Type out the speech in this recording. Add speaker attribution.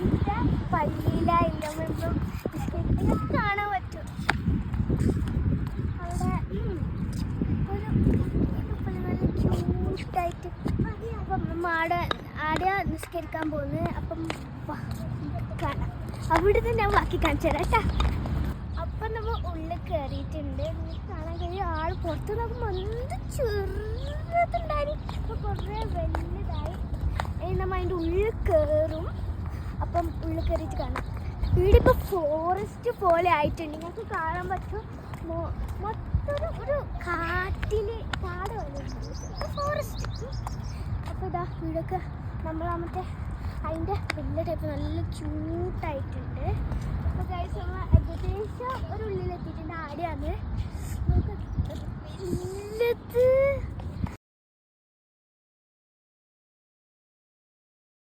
Speaker 1: അതിൻ്റെ പള്ളിയിലായില്ല കാണാൻ പറ്റും. അവിടെ ഒരു നല്ല ക്യൂട്ടായിട്ട് അപ്പം ആടെ നിസ്കരിക്കാൻ പോകുന്നത്. അപ്പം കാണാം, അവിടെ നിന്ന് ഞാൻ ബാക്കി കാണിച്ചു തരാം കേട്ടോ. അപ്പം നമ്മൾ ഉള്ളിൽ കയറിയിട്ടുണ്ട്. നിങ്ങൾക്ക് കാണാൻ കഴിയും ആൾ പുറത്ത് നോക്കുമ്പോൾ എന്ത് ചെറുതുണ്ടായിരുന്നു, അപ്പോൾ കുറേ വലുതായി. നമ്മൾ അതിൻ്റെ ഉള്ളിൽ കയറും. അപ്പം ഉള്ളിൽ കയറിയിട്ട് കാണാം. ഇവിടെ ഇപ്പോൾ ഫോറസ്റ്റ് പോലെ ആയിട്ടുണ്ട്. നിങ്ങൾക്ക് കാണാൻ പറ്റും. മൊത്തം ഒരു കാട്ടിൽ കാട് പോലെ ഫോറസ്റ്റ്. അപ്പോൾ ഇതാ വീടൊക്കെ നമ്മൾ മറ്റേ അതിൻ്റെ വലിയ ടൈപ്പ് നല്ല ക്യൂട്ടായിട്ടുണ്ട്. അപ്പോൾ ഗൈസ് നമ്മൾ ഏകദേശം ഒരു ഉള്ളിലെത്തിയിട്ടുണ്ട്. ആടെയാണ് വലുത്.